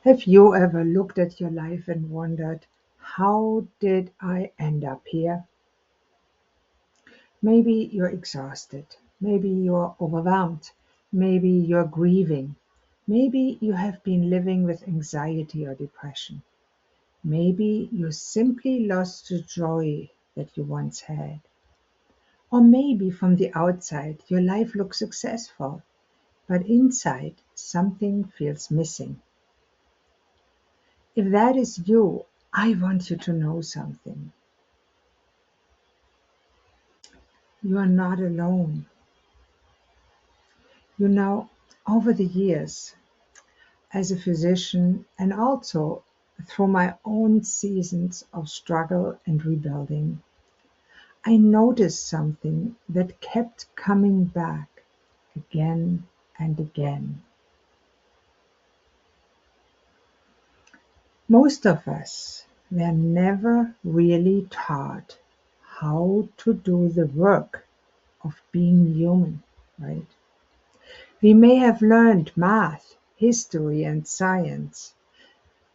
Have you ever looked at your life and wondered, how did I end up here? Maybe you're exhausted. Maybe you're overwhelmed. Maybe you're grieving. Maybe you have been living with anxiety or depression. Maybe you simply lost the joy that you once had. Or maybe from the outside your life looks successful, but inside something feels missing. If that is you, I want you to know something. You are not alone. You know, over the years, as a physician and also through my own seasons of struggle and rebuilding, I noticed something that kept coming back again and again. Most of us were never really taught how to do the work of being human, right? We may have learned math, history, and science.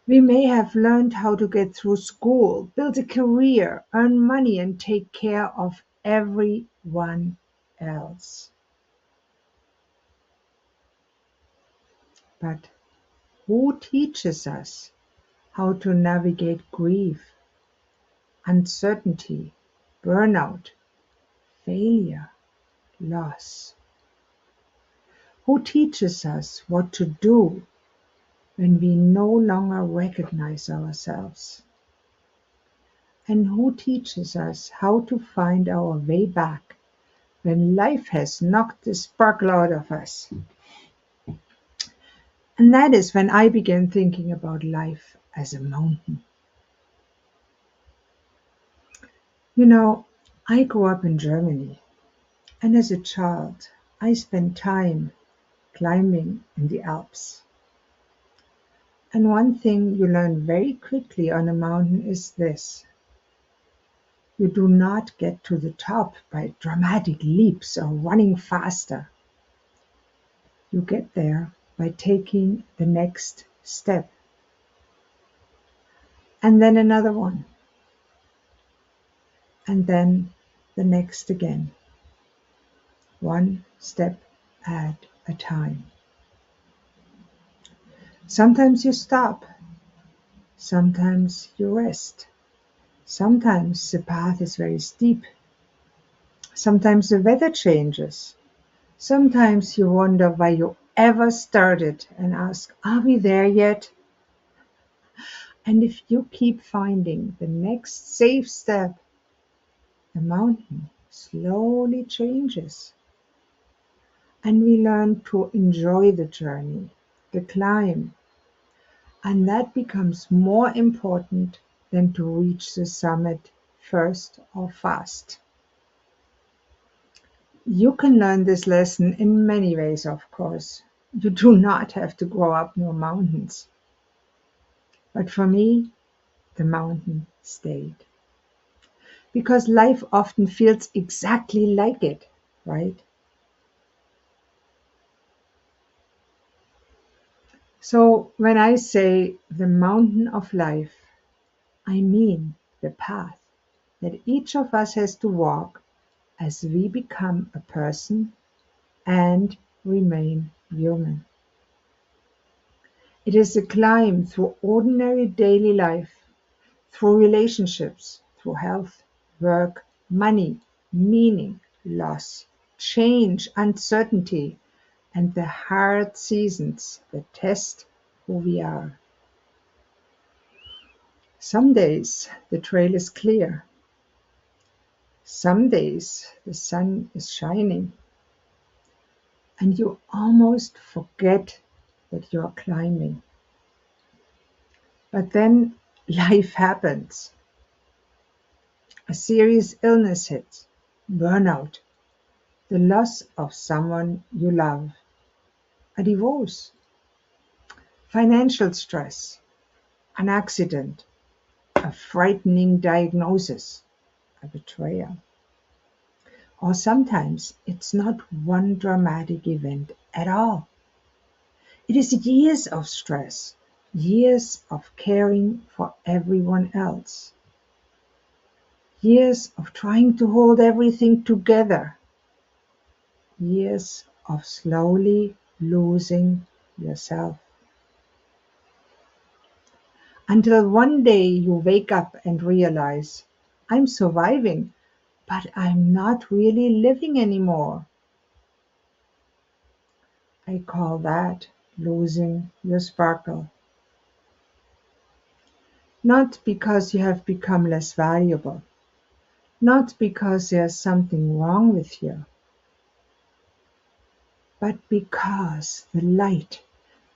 We may have learned how to get through school, build a career, earn money, and take care of everyone else. But who teaches us how to navigate grief, uncertainty, burnout, failure, loss? Who teaches us what to do when we no longer recognize ourselves? And who teaches us how to find our way back when life has knocked the sparkle out of us? And that is when I began thinking about life as a mountain. You know, I grew up in Germany, and as a child, I spent time climbing in the Alps. And one thing you learn very quickly on a mountain is this: you do not get to the top by dramatic leaps or running faster. You get there by taking the next step, and then another one, and then the next again, one step at a time. Sometimes you stop, sometimes you rest, sometimes the path is very steep, sometimes the weather changes, sometimes you wonder why you ever started and ask, are we there yet? And if you keep finding the next safe step, the mountain slowly changes, and we learn to enjoy the journey, the climb, and that becomes more important than to reach the summit first or fast. You can learn this lesson in many ways, of course. You do not have to grow up near mountains. But for me, the mountain stayed. Because life often feels exactly like it, right? So when I say the mountain of life, I mean the path that each of us has to walk as we become a person and remain human. It is a climb through ordinary daily life, through relationships, through health, work, money, meaning, loss, change, uncertainty, and the hard seasons that test who we are. Some days the trail is clear. Some days the sun is shining, and you almost forget that you're climbing. But then life happens. A serious illness hits, burnout, the loss of someone you love, a divorce, financial stress, an accident, a frightening diagnosis, a betrayal. Or sometimes it's not one dramatic event at all. It is years of stress, Years of caring for everyone else. Years of trying to hold everything together. Years of slowly losing yourself. Until one day you wake up and realize, I'm surviving, but I'm not really living anymore. I call that losing your sparkle. Not because you have become less valuable, not because there's something wrong with you, but because the light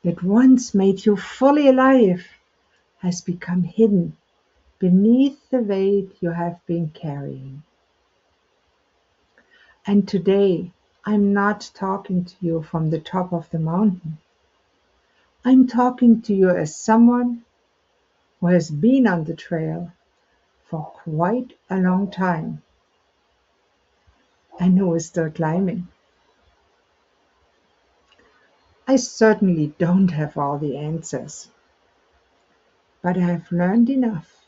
that once made you fully alive has become hidden beneath the weight you have been carrying. And today, I'm not talking to you from the top of the mountain. I'm talking to you as someone who has been on the trail for quite a long time and who is still climbing. I certainly don't have all the answers, but I have learned enough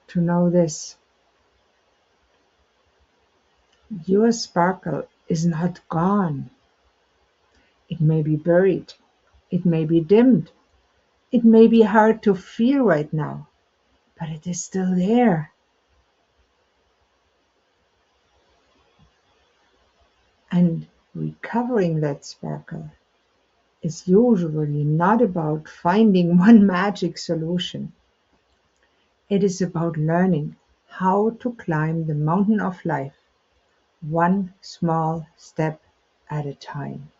to know this: your sparkle is not gone. It may be buried, it may be dimmed, it may be hard to feel right now, but it is still there. And recovering that sparkle is usually not about finding one magic solution. It is about learning how to climb the mountain of life, one small step at a time.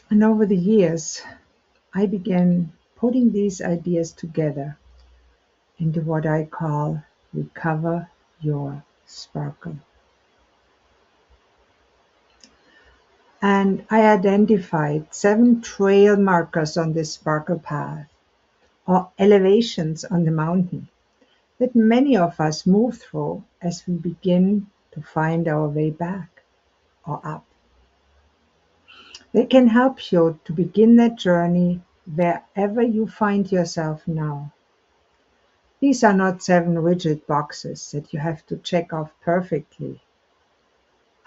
And over the years, I began putting these ideas together into what I call Recover Your Sparkle. And I identified 7 trail markers on this sparkle path, or elevations on the mountain, that many of us move through as we begin to find our way back or up. They can help you to begin that journey wherever you find yourself now. These are not 7 rigid boxes that you have to check off perfectly.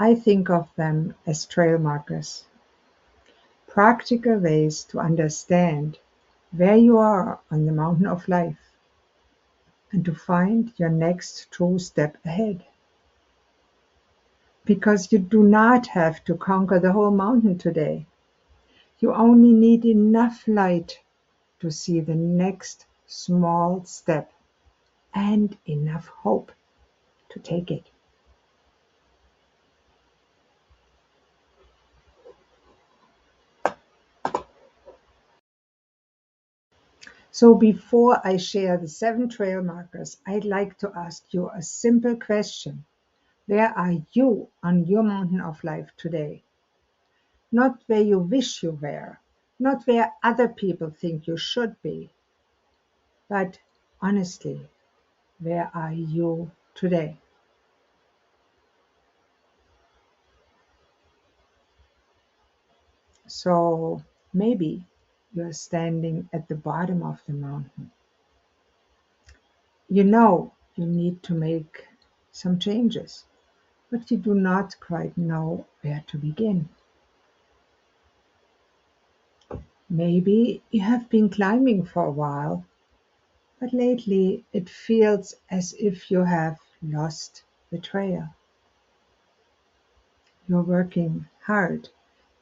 I think of them as trail markers, practical ways to understand where you are on the mountain of life and to find your next true step ahead. Because you do not have to conquer the whole mountain today. You only need enough light to see the next small step and enough hope to take it. So before I share the 7 trail markers, I'd like to ask you a simple question. Where are you on your mountain of life today? Not where you wish you were, not where other people think you should be, but honestly, where are you today? So maybe you're standing at the bottom of the mountain. You know you need to make some changes, but you do not quite know where to begin. Maybe you have been climbing for a while, but lately it feels as if you have lost the trail. You're working hard,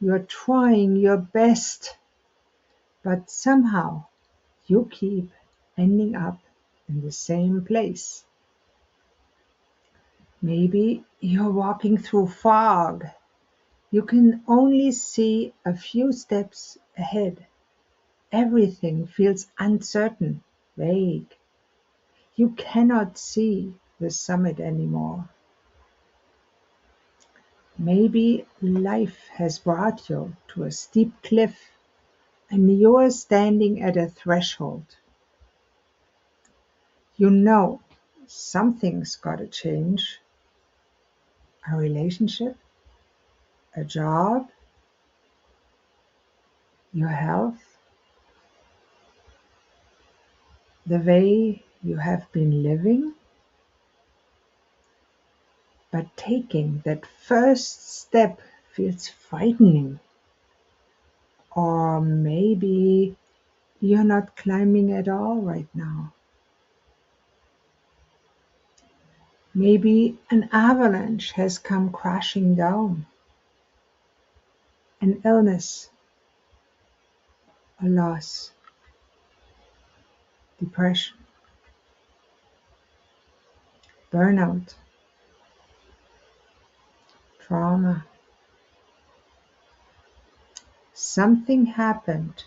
you're trying your best, but somehow you keep ending up in the same place. Maybe you're walking through fog. You can only see a few steps ahead. Everything feels uncertain, vague. You cannot see the summit anymore. Maybe life has brought you to a steep cliff and you're standing at a threshold. You know something's got to change. A relationship, a job, your health, the way you have been living, but taking that first step feels frightening. Or maybe you're not climbing at all right now. Maybe an avalanche has come crashing down, an illness, a loss, depression, burnout, trauma. Something happened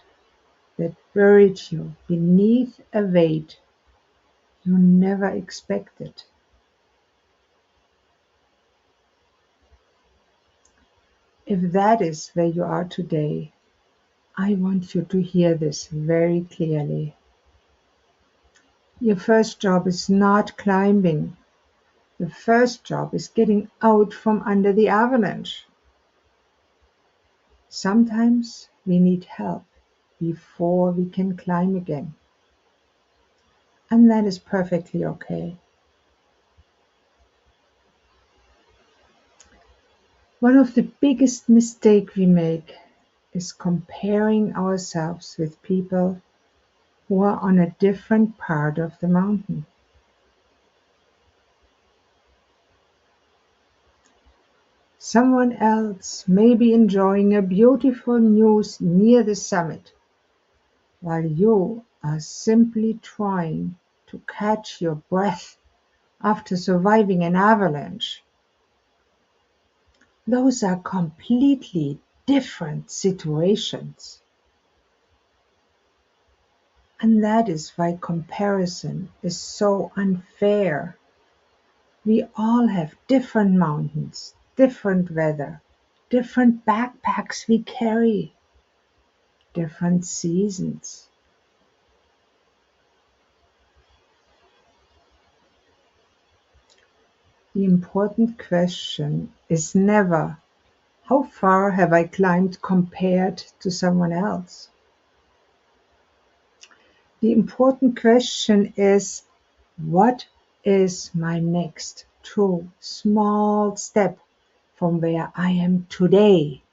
that buried you beneath a weight you never expected. If that is where you are today, I want you to hear this very clearly. Your first job is not climbing. The first job is getting out from under the avalanche. Sometimes we need help before we can climb again. And that is perfectly okay. One of the biggest mistakes we make is comparing ourselves with people who are on a different part of the mountain. Someone else may be enjoying a beautiful view near the summit, while you are simply trying to catch your breath after surviving an avalanche. Those are completely different situations. And that is why comparison is so unfair. We all have different mountains, different weather, different backpacks we carry, different seasons. The important question is never, how far have I climbed compared to someone else? The important question is, what is my next true small step from where I am today?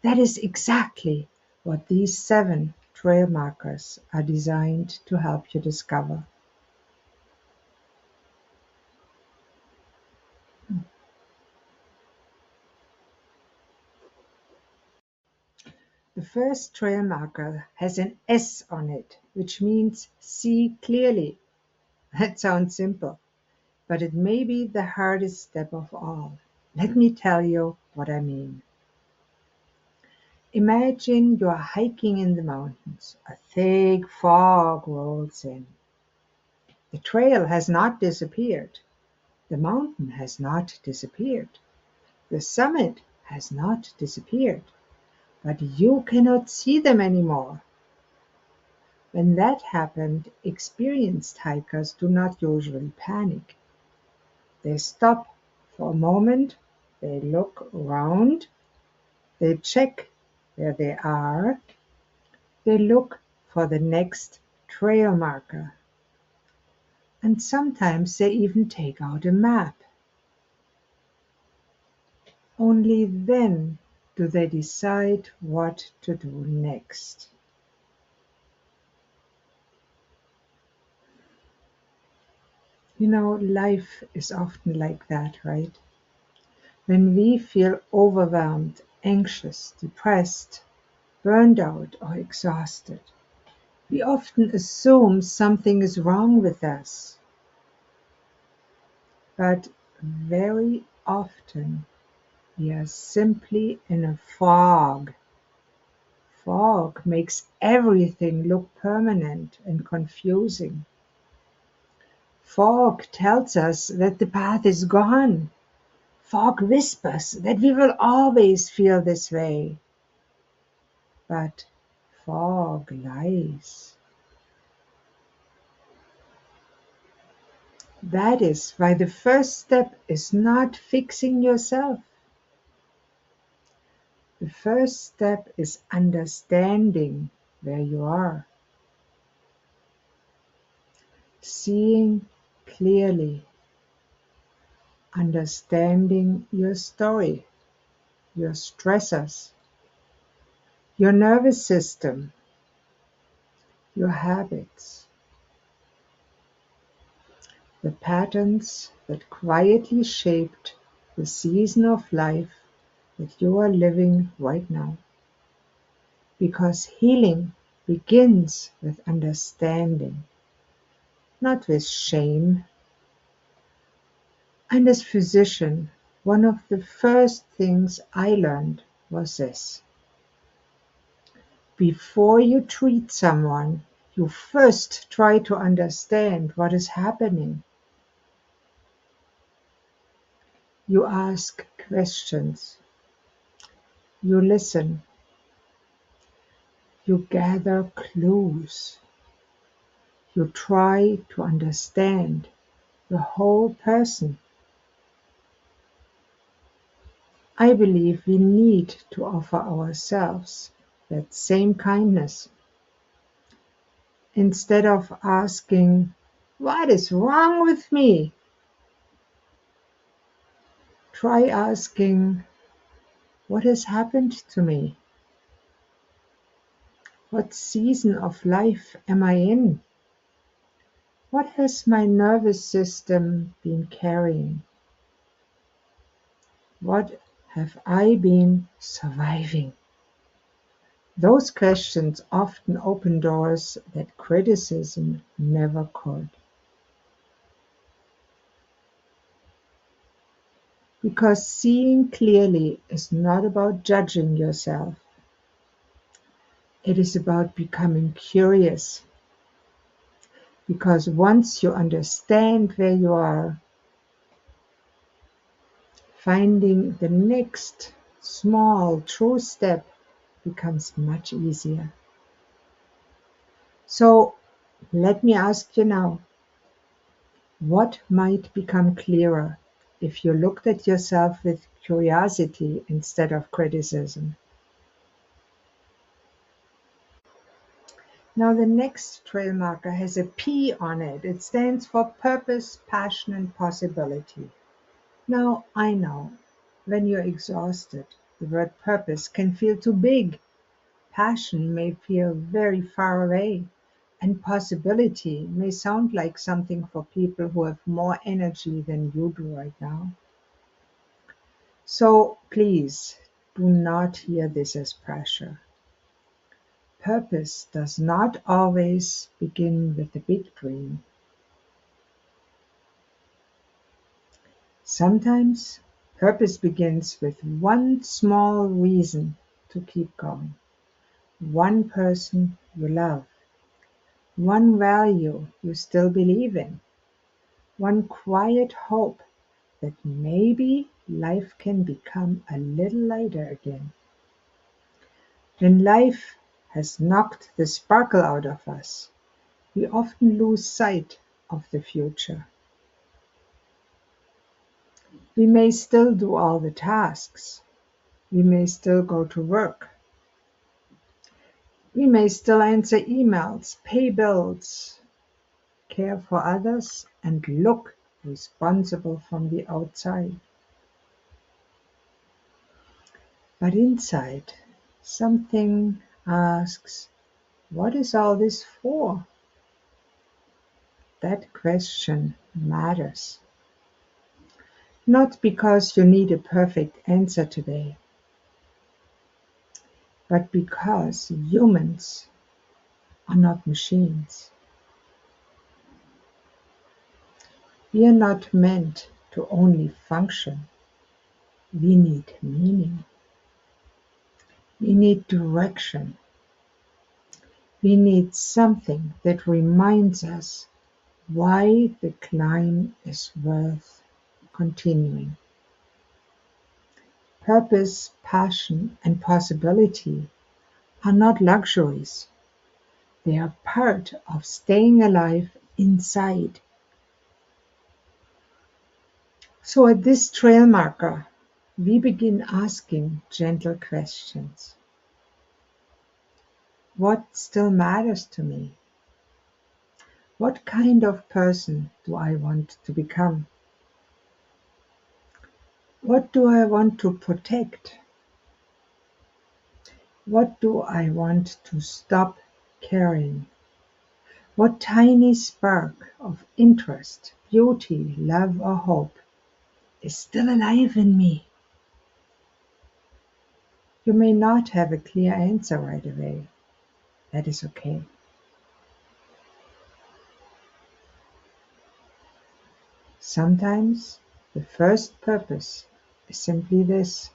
That is exactly what these 7 trail markers are designed to help you discover. The first trail marker has an S on it, which means see clearly. That sounds simple, but it may be the hardest step of all. Let me tell you what I mean. Imagine you are hiking in the mountains. A thick fog rolls in. The trail has not disappeared. The mountain has not disappeared. The summit has not disappeared. But you cannot see them anymore. When that happened, experienced hikers do not usually panic. They stop for a moment, they look around, they check where they are, they look for the next trail marker, and sometimes they even take out a map. Only then do they decide what to do next. You know, life is often like that, right? When we feel overwhelmed, anxious, depressed, burned out, or exhausted, we often assume something is wrong with us. But very often we are simply in a fog. Fog makes everything look permanent and confusing. Fog tells us that the path is gone. Fog whispers that we will always feel this way. But fog lies. That is why the first step is not fixing yourself. The first step is understanding where you are, seeing clearly, understanding your story, your stressors, your nervous system, your habits, the patterns that quietly shaped the season of life that you are living right now. Because healing begins with understanding, not with shame. And as physician, one of the first things I learned was this: before you treat someone, you first try to understand what is happening. You ask questions, you listen, you gather clues, you try to understand the whole person. I believe we need to offer ourselves that same kindness. Instead of asking, "What is wrong with me?" Try asking, "What has happened to me? What season of life am I in? What has my nervous system been carrying? What have I been surviving?" Those questions often open doors that criticism never could. Because seeing clearly is not about judging yourself. It is about becoming curious. Because once you understand where you are, finding the next small true step becomes much easier. So let me ask you now, what might become clearer if you looked at yourself with curiosity instead of criticism? Now the next trail marker has a P on it. It stands for purpose, passion, and possibility. Now I know when you're exhausted, the word purpose can feel too big. Passion may feel very far away, and possibility may sound like something for people who have more energy than you do right now. So please do not hear this as pressure. Purpose does not always begin with a big dream. Sometimes purpose begins with one small reason to keep going, one person you love, one value you still believe in, one quiet hope that maybe life can become a little lighter again. When life has knocked the sparkle out of us, we often lose sight of the future. We may still do all the tasks. We may still go to work. We may still answer emails, pay bills, care for others, and look responsible from the outside. But inside, something asks, what is all this for? That question matters. Not because you need a perfect answer today, but because humans are not machines. We are not meant to only function. We need meaning. We need direction. We need something that reminds us why the climb is worth continuing. Purpose, passion, and possibility are not luxuries. They are part of staying alive inside. So at this trail marker, we begin asking gentle questions. What still matters to me? What kind of person do I want to become? What do I want to protect? What do I want to stop carrying? What tiny spark of interest, beauty, love, or hope is still alive in me? You may not have a clear answer right away. That is okay. Sometimes the first purpose is simply this: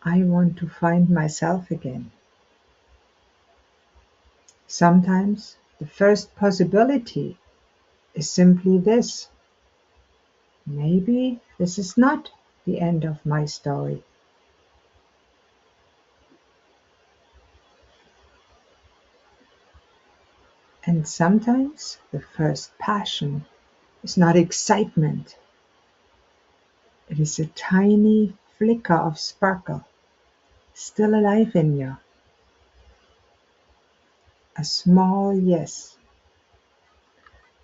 I want to find myself again. Sometimes the first possibility is simply this: maybe this is not the end of my story. And sometimes the first passion is not excitement. It is a tiny flicker of sparkle still alive in you. A small yes,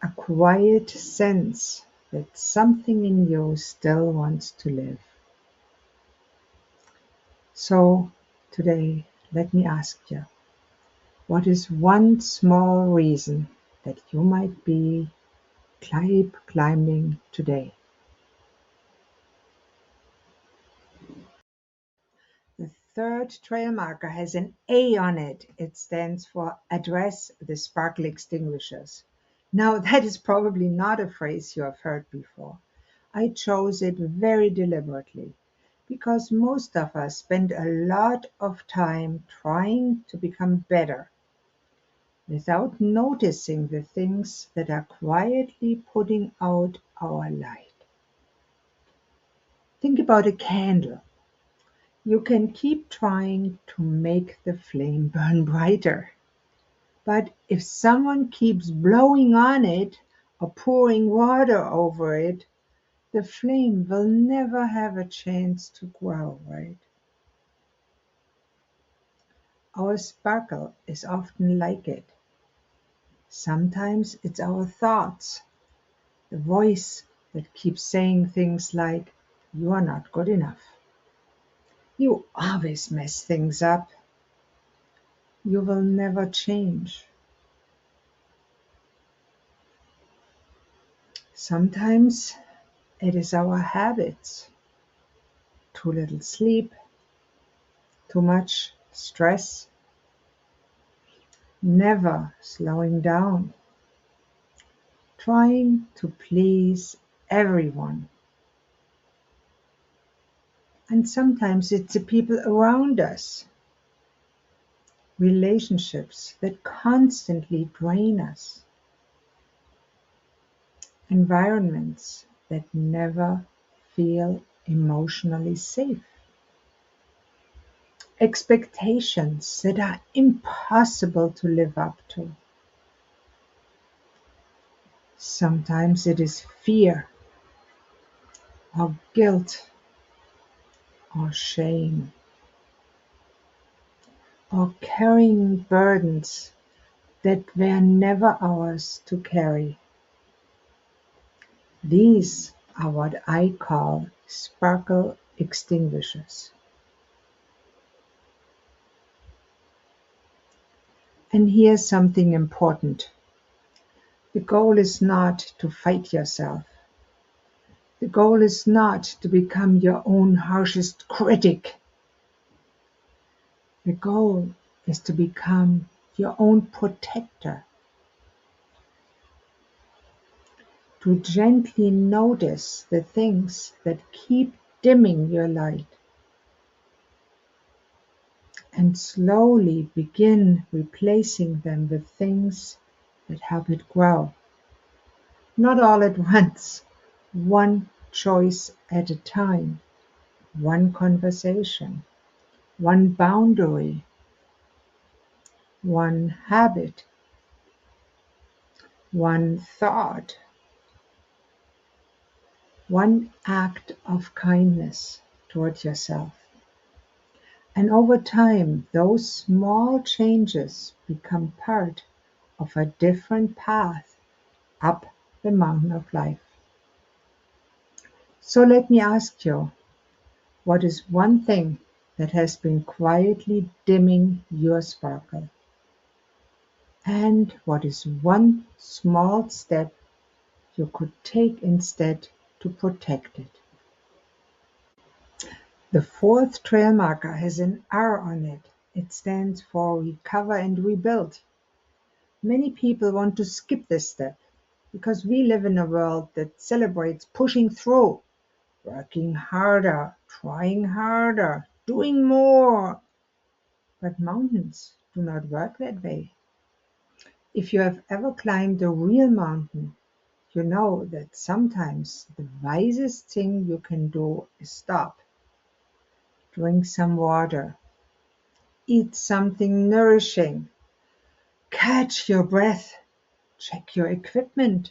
a quiet sense that something in you still wants to live. So today, let me ask you, what is one small reason that you might be climbing today? The third trail marker has an A on it. It stands for Address the Sparkle Extinguishers. Now, that is probably not a phrase you have heard before. I chose it very deliberately because most of us spend a lot of time trying to become better without noticing the things that are quietly putting out our light. Think about a candle. You can keep trying to make the flame burn brighter, but if someone keeps blowing on it or pouring water over it, the flame will never have a chance to grow, right? Our sparkle is often like it. Sometimes it's our thoughts, the voice that keeps saying things like, "You are not good enough. You always mess things up. You will never change." Sometimes it is our habits: too little sleep, too much stress, never slowing down, trying to please everyone. And sometimes it's the people around us, relationships that constantly drain us, environments that never feel emotionally safe, expectations that are impossible to live up to. Sometimes it is fear or guilt or shame or carrying burdens that were never ours to carry. These are what I call sparkle extinguishers. And here's something important. The goal is not to fight yourself. The goal is not to become your own harshest critic. The goal is to become your own protector, to gently notice the things that keep dimming your light and slowly begin replacing them with things that help it grow. Not all at once, one choice at a time, one conversation, one boundary, one habit, one thought, one act of kindness. toward yourself. And over time, those small changes become part of a different path up the mountain of life. So let me ask you, what is one thing that has been quietly dimming your sparkle? And what is one small step you could take instead to protect it? The fourth trail marker has an R on it. It stands for recover and rebuild. Many people want to skip this step because we live in a world that celebrates pushing through, working harder, trying harder, doing more. But mountains do not work that way. If you have ever climbed a real mountain, you know that sometimes the wisest thing you can do is stop, drink some water, eat something nourishing, catch your breath, check your equipment,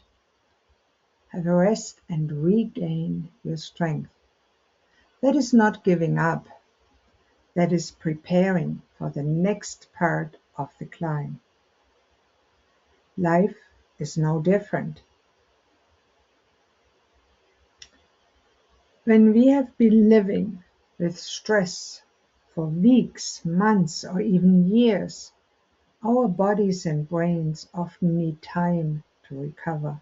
have a rest and regain your strength. That is not giving up. That is preparing for the next part of the climb. Life is no different. When we have been living with stress for weeks, months, or even years, our bodies and brains often need time to recover.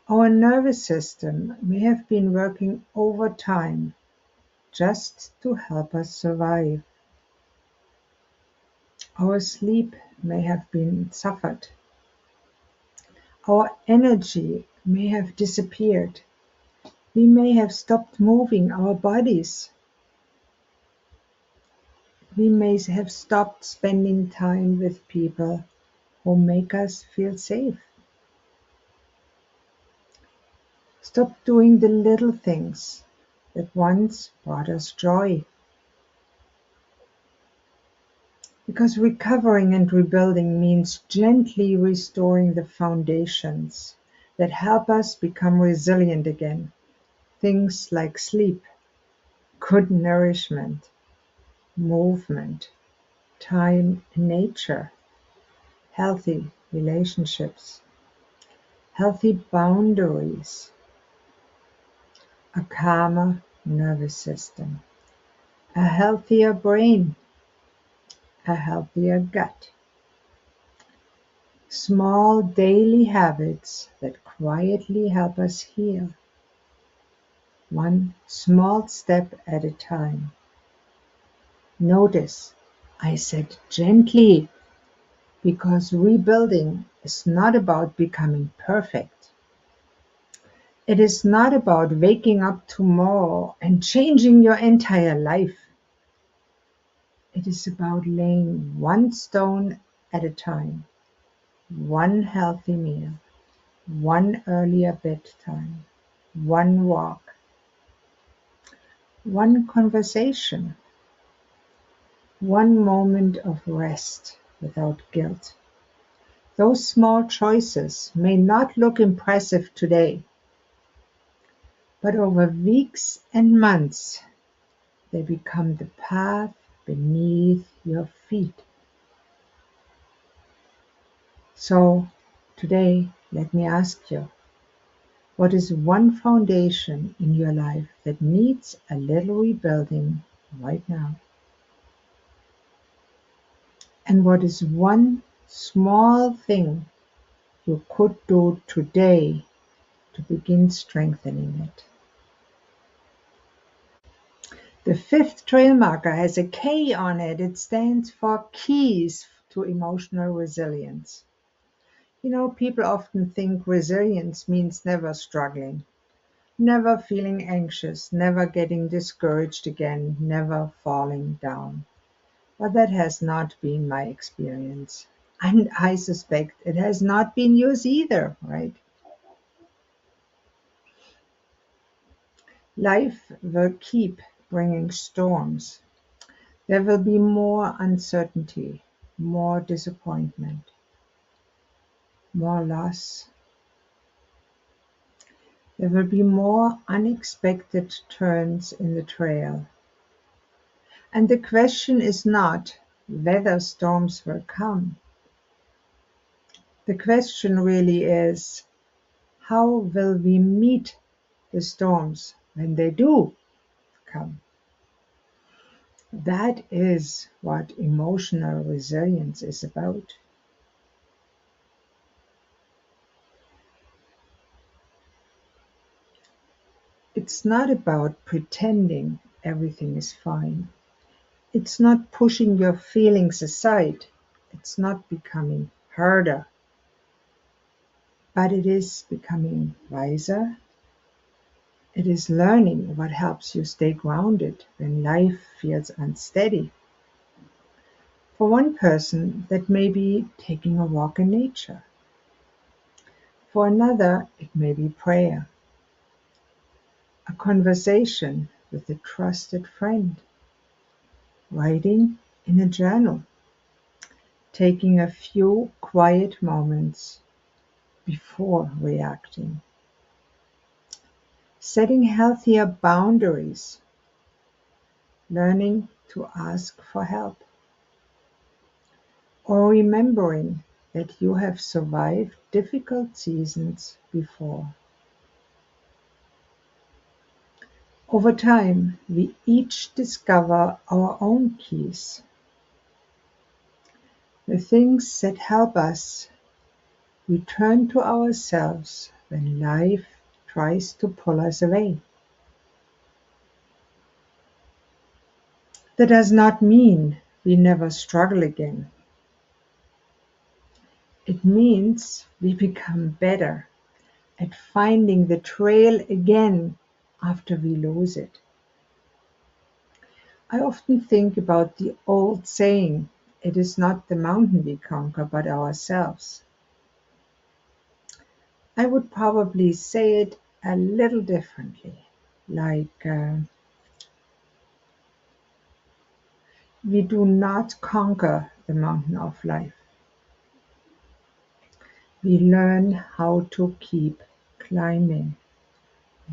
Our nervous system may have been working overtime just to help us survive. Our sleep may have been suffered. Our energy may have disappeared. We may have stopped moving our bodies. We may have stopped spending time with people who make us feel safe. Stop doing the little things that once brought us joy. Because recovering and rebuilding means gently restoring the foundations that help us become resilient again. Things like sleep, good nourishment, movement, time in nature, healthy relationships, healthy boundaries, a calmer nervous system, a healthier brain, a healthier gut. Small daily habits that quietly help us heal, one small step at a time. Notice I said gently, because rebuilding is not about becoming perfect. It is not about waking up tomorrow and changing your entire life. It is about laying one stone at a time, one healthy meal, one earlier bedtime, one walk, one conversation, one moment of rest without guilt. Those small choices may not look impressive today, but over weeks and months, they become the path beneath your feet. So, today, let me ask you, what is one foundation in your life that needs a little rebuilding right now? And what is one small thing you could do today to begin strengthening it? The fifth trail marker has a K on it. It stands for keys to emotional resilience. You know, people often think resilience means never struggling, never feeling anxious, never getting discouraged again, never falling down. But that has not been my experience. And I suspect it has not been yours either, right? Life will keep bringing storms. There will be more uncertainty, more disappointment, more loss. There will be more unexpected turns in the trail. And the question is not whether storms will come. The question really is, how will we meet the storms when they do come? That is what emotional resilience is about. It's not about pretending everything is fine. It's not pushing your feelings aside. It's not becoming harder, but it is becoming wiser. It is learning what helps you stay grounded when life feels unsteady. For one person, that may be taking a walk in nature. For another, it may be prayer, a conversation with a trusted friend, writing in a journal, taking a few quiet moments before reacting, setting healthier boundaries, learning to ask for help, or remembering that you have survived difficult seasons before. Over time, we each discover our own keys, the things that help us return to ourselves when life tries to pull us away. That does not mean we never struggle again. It means we become better at finding the trail again after we lose it. I often think about the old saying, it is not the mountain we conquer, but ourselves. I would probably say it a little differently. Like, we do not conquer the mountain of life. We learn how to keep climbing,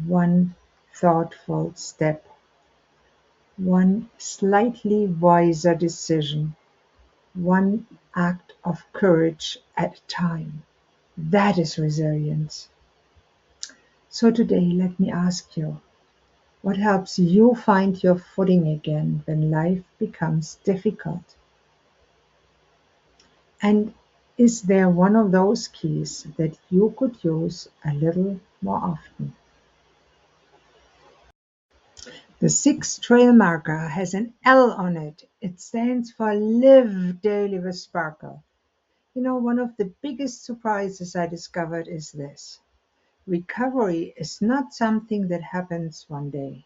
one thoughtful step, one slightly wiser decision, one act of courage at a time. That is resilience. So today, let me ask you, what helps you find your footing again when life becomes difficult? And is there one of those keys that you could use a little more often? The sixth trail marker has an L on it. It stands for Live Daily with Sparkle. You know, one of the biggest surprises I discovered is this: recovery is not something that happens one day.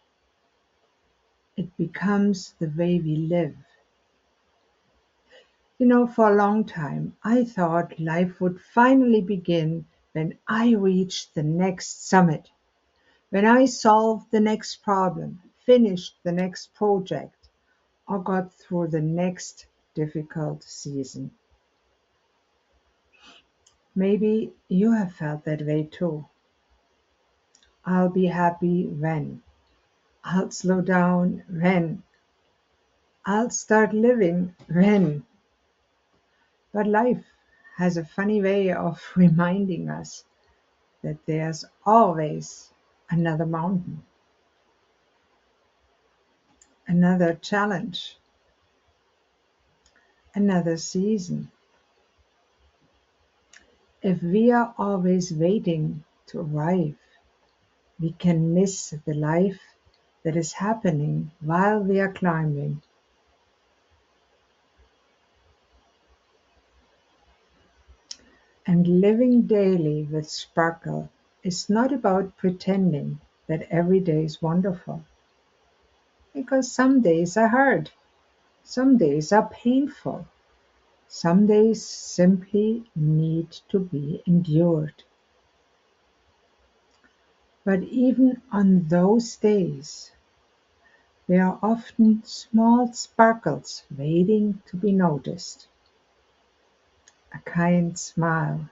It becomes the way we live. You know, for a long time, I thought life would finally begin when I reached the next summit, when I solved the next problem, finished the next project, or got through the next difficult season. Maybe you have felt that way too. I'll be happy when. I'll slow down when. I'll start living when. But life has a funny way of reminding us that there's always another mountain, another challenge, another season. If we are always waiting to arrive, we can miss the life that is happening while we are climbing. And living daily with sparkle is not about pretending that every day is wonderful, because some days are hard, some days are painful, some days simply need to be endured. But even on those days, there are often small sparkles waiting to be noticed. A kind smile,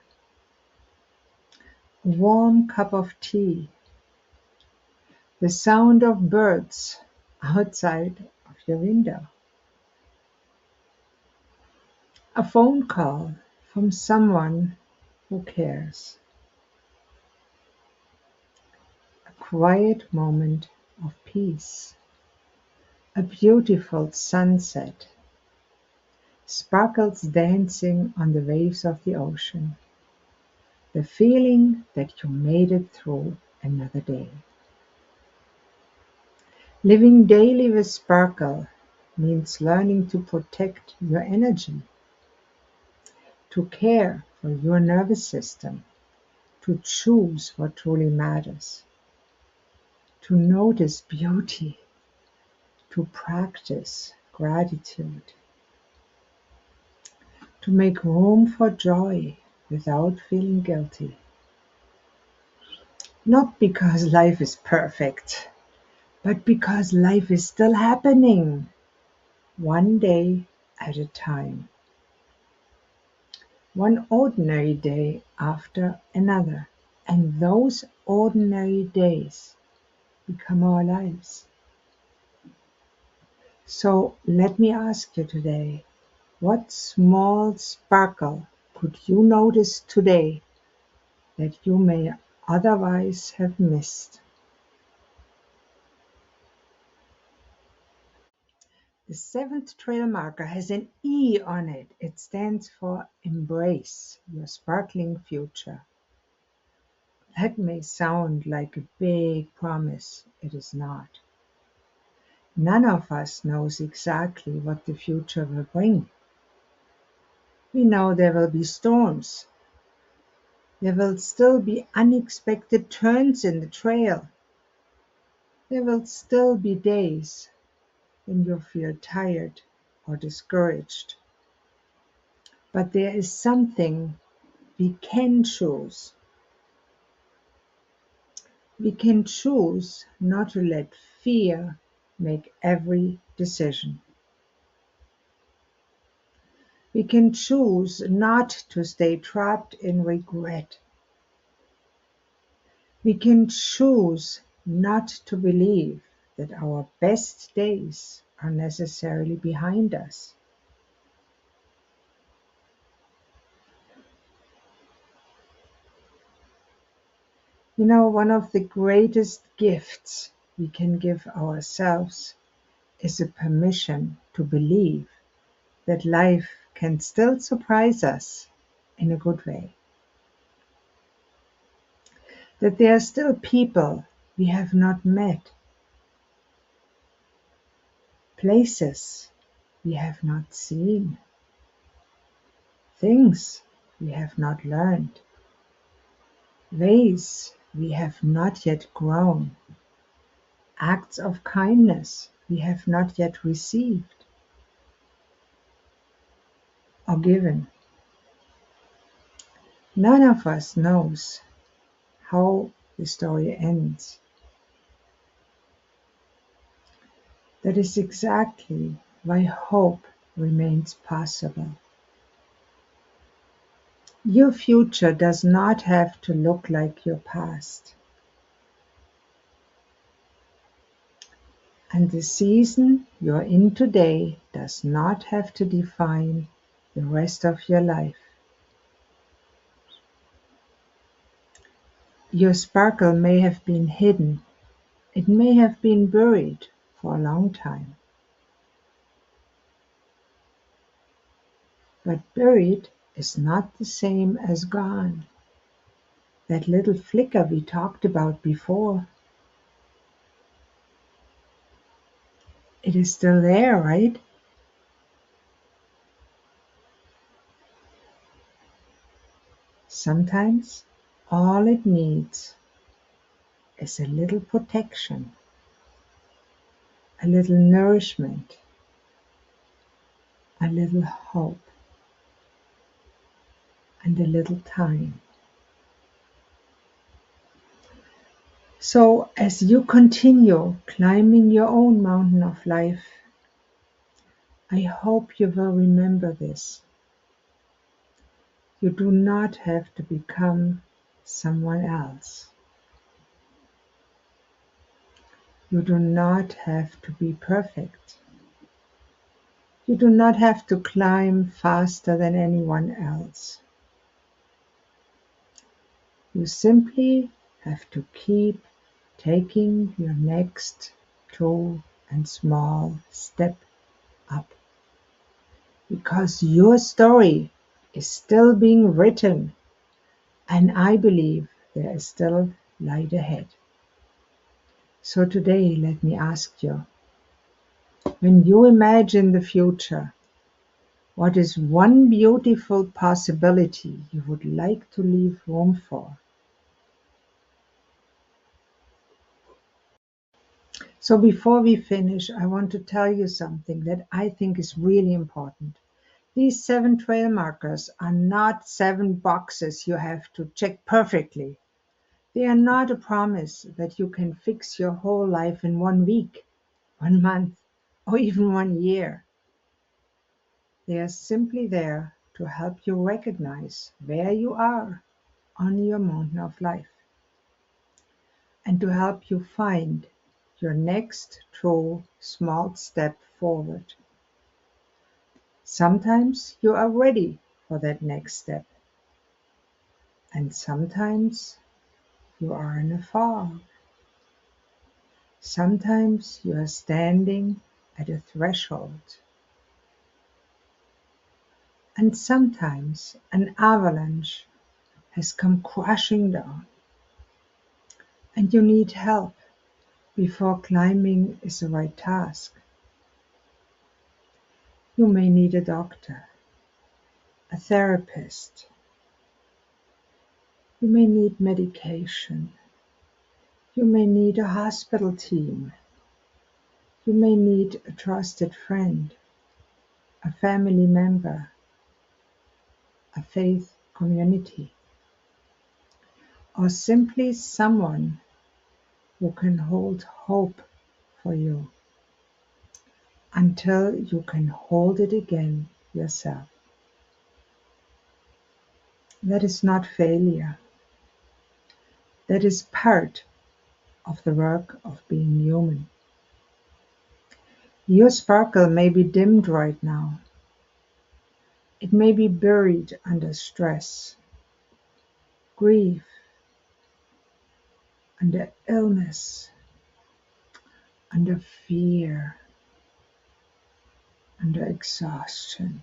a warm cup of tea, the sound of birds outside of your window, a phone call from someone who cares, a quiet moment of peace, a beautiful sunset, sparkles dancing on the waves of the ocean, the feeling that you made it through another day. Living daily with sparkle means learning to protect your energy, to care for your nervous system, to choose what truly matters, to notice beauty, to practice gratitude, to make room for joy without feeling guilty. Not because life is perfect, but because life is still happening, one day at a time, one ordinary day after another. And those ordinary days become our lives. So let me ask you today, what small sparkle could you notice today that you may otherwise have missed? The seventh trail marker has an E on it. It stands for embrace your sparkling future. That may sound like a big promise. It is not. None of us knows exactly what the future will bring. We know there will be storms. There will still be unexpected turns in the trail. There will still be days when you feel tired or discouraged. But there is something we can choose. We can choose not to let fear make every decision. We can choose not to stay trapped in regret. We can choose not to believe that our best days are necessarily behind us. You know, one of the greatest gifts we can give ourselves is a permission to believe that life can still surprise us in a good way. That there are still people we have not met, places we have not seen, things we have not learned, ways we have not yet grown, acts of kindness we have not yet received or given. None of us knows how the story ends. That is exactly why hope remains possible. Your future does not have to look like your past. And the season you're in today does not have to define the rest of your life. Your sparkle may have been hidden. It may have been buried for a long time. But buried is not the same as gone. That little flicker we talked about before, it is still there, right? Sometimes all it needs is a little protection, a little nourishment, a little hope, and a little time. So as you continue climbing your own mountain of life, I hope you will remember this. You do not have to become someone else. You do not have to be perfect. You do not have to climb faster than anyone else. You simply have to keep taking your next tall and small step up. Because your story is still being written, and I believe there is still light ahead. So today, let me ask you, when you imagine the future, what is one beautiful possibility you would like to leave room for? So before we finish, I want to tell you something that I think is really important. These 7 trail markers are not 7 boxes you have to check perfectly. They are not a promise that you can fix your whole life in 1 week, 1 month, or even 1 year. They are simply there to help you recognize where you are on your mountain of life and to help you find your next true small step forward. Sometimes you are ready for that next step, and sometimes you are in a fog. Sometimes you are standing at a threshold, and sometimes an avalanche has come crashing down, and you need help before climbing is the right task. You may need a doctor, a therapist. You may need medication. You may need a hospital team. You may need a trusted friend, a family member, a faith community, or simply someone who can hold hope for you until you can hold it again yourself. That is not failure. That is part of the work of being human. Your sparkle may be dimmed right now. It may be buried under stress, grief, under illness, under fear, under exhaustion,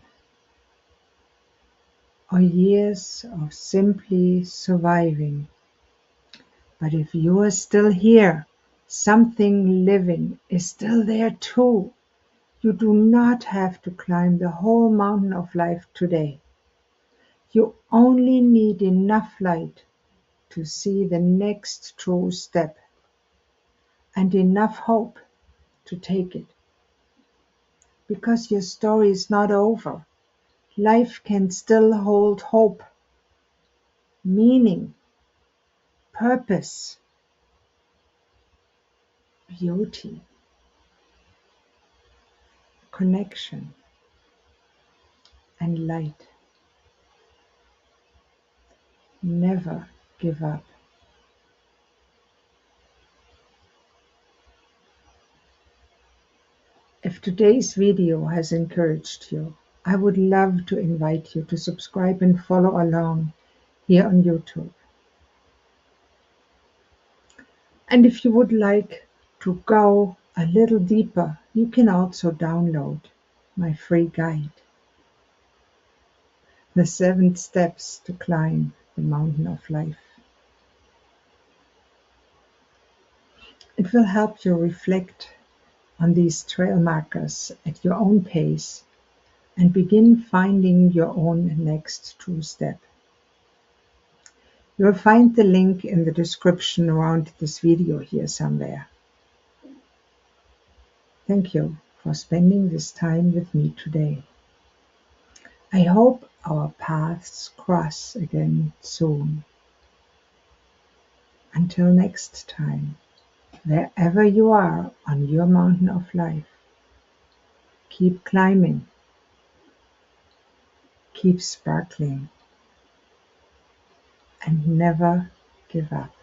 or years of simply surviving. But if you are still here, something living is still there too. You do not have to climb the whole mountain of life today. You only need enough light to see the next true step and enough hope to take it. Because your story is not over. Life can still hold hope, meaning, purpose, beauty, connection, and light. Never give up. If today's video has encouraged you, I would love to invite you to subscribe and follow along here on YouTube. And if you would like to go a little deeper, you can also download my free guide, The 7 Steps to Climb the Mountain of Life. It will help you reflect on these trail markers at your own pace and begin finding your own next true step. You will find the link in the description around this video here somewhere. Thank you for spending this time with me today. I hope our paths cross again soon. Until next time, wherever you are on your mountain of life, keep climbing, keep sparkling, and never give up.